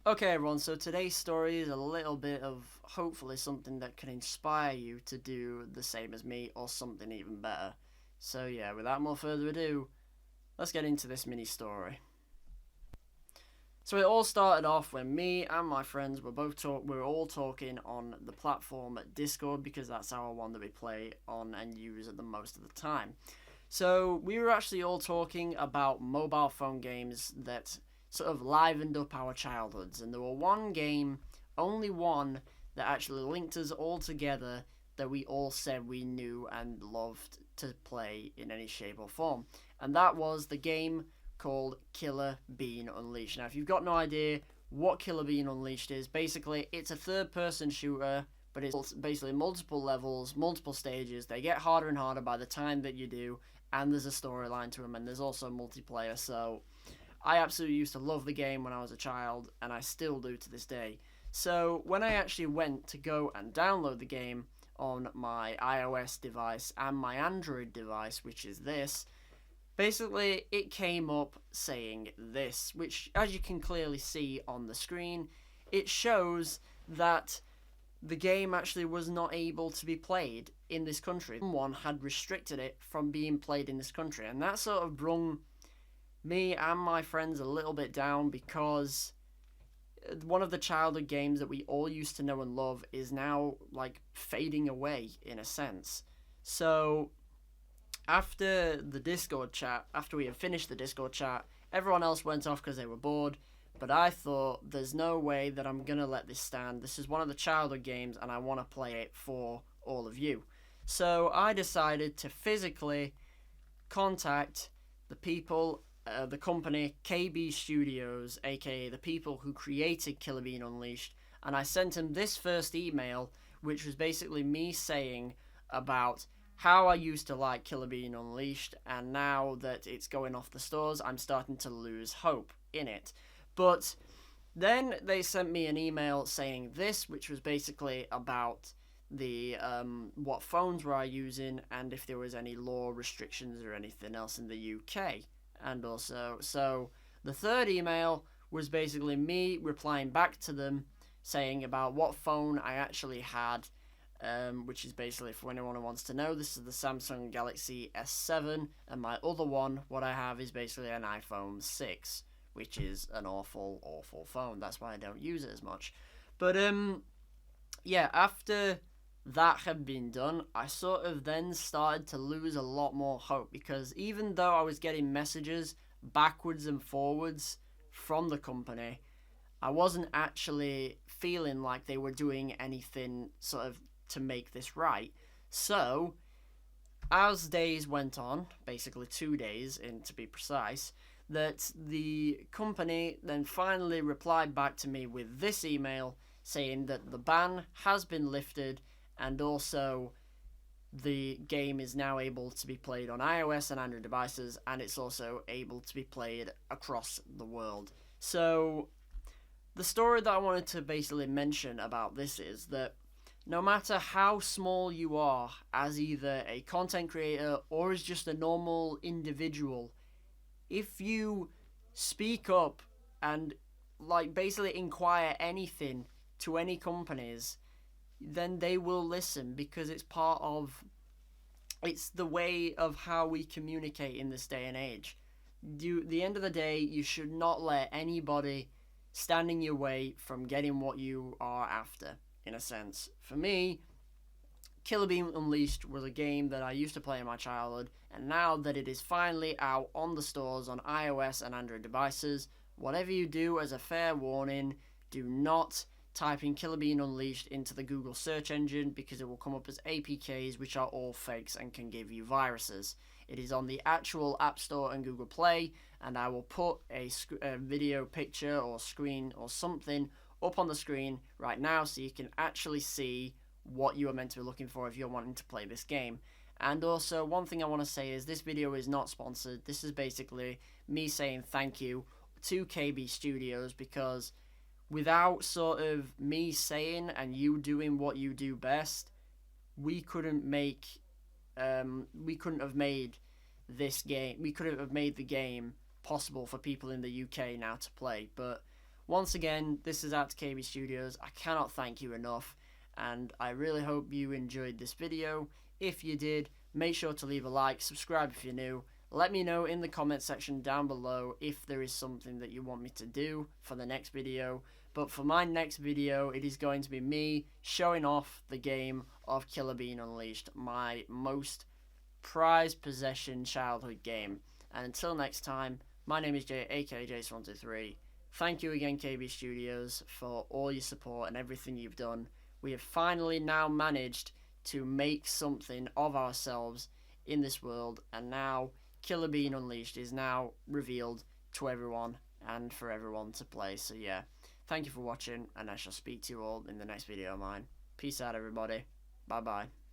Okay, everyone, so today's story is a little bit of hopefully something that can inspire you to do the same as me or something even better. So, yeah, without more further ado, let's get into this mini story. So it all started off when me and my friends we were all talking on the platform Discord, because that's our one that we play on and use at the most of the time. So we were actually all talking about mobile phone games that sort of livened up our childhoods, and there were only one, that actually linked us all together, that we all said we knew and loved to play in any shape or form, and that was the game called Killer Bean Unleashed. Now, if you've got no idea what Killer Bean Unleashed is, basically it's a third-person shooter, but it's basically multiple levels, multiple stages. They get harder and harder by the time that you do, and there's a storyline to them, and there's also multiplayer. So I absolutely used to love the game when I was a child, and I still do to this day. So when I actually went to go and download the game on my iOS device and my Android device, which is this, basically it came up saying this, which, as you can clearly see on the screen, it shows that the game actually was not able to be played in this country. Someone had restricted it from being played in this country, and that sort of brung me and my friends a little bit down, because one of the childhood games that we all used to know and love is now like fading away in a sense. So after we had finished the Discord chat, everyone else went off because they were bored. But I thought, there's no way that I'm going to let this stand. This is one of the childhood games, and I want to play it for all of you. So I decided to physically contact the people, the company KB Studios, aka the people who created Killer Bean Unleashed, and I sent them this first email, which was basically me saying about how I used to like Killer Bean Unleashed, and now that it's going off the stores, I'm starting to lose hope in it. But then they sent me an email saying this, which was basically about the what phones were I using, and if there was any law restrictions or anything else in the UK. And also, so the third email was basically me replying back to them saying about what phone I actually had, which is basically, for anyone who wants to know, this is the Samsung Galaxy S7, and my other one, what I have, is basically an iPhone 6, which is an awful, awful phone. That's why I don't use it as much. But, yeah, after that had been done, I sort of then started to lose a lot more hope, because even though I was getting messages backwards and forwards from the company, I wasn't actually feeling like they were doing anything sort of to make this right. So as days went on, basically 2 days in to be precise, that the company then finally replied back to me with this email saying that the ban has been lifted, and also the game is now able to be played on iOS and Android devices, and it's also able to be played across the world. So the story that I wanted to basically mention about this is that no matter how small you are as either a content creator or as just a normal individual, if you speak up and like basically inquire anything to any companies, then they will listen, because it's the way of how we communicate in this day and age. The end of the day, you should not let anybody stand in your way from getting what you are after, in a sense. For me, Killer Bean Unleashed was a game that I used to play in my childhood, and now that it is finally out on the stores on iOS and Android devices, whatever you do, as a fair warning, do not type in Killer Bean Unleashed into the Google search engine, because it will come up as APKs, which are all fakes and can give you viruses. It is on the actual App Store and Google Play, and I will put a video picture or screen or something up on the screen right now so you can actually see what you are meant to be looking for if you're wanting to play this game. And also, one thing I want to say is this video is not sponsored. This is basically me saying thank you to KB Studios, because without sort of me saying and you doing what you do best, we couldn't have made this game. We couldn't have made the game possible for people in the UK now to play. But once again, this is out to KB Studios. I cannot thank you enough, and I really hope you enjoyed this video. If you did, make sure to leave a like, subscribe if you're new. Let me know in the comment section down below if there is something that you want me to do for the next video. But for my next video, it is going to be me showing off the game of Killer Bean Unleashed, my most prized possession childhood game. And until next time, my name is Jay, aka Jakester123. Thank you again, KB Studios, for all your support and everything you've done. We have finally now managed to make something of ourselves in this world, and now Killer Bean Unleashed is now revealed to everyone and for everyone to play. So yeah, thank you for watching, and I shall speak to you all in the next video of mine. Peace out, everybody. Bye bye.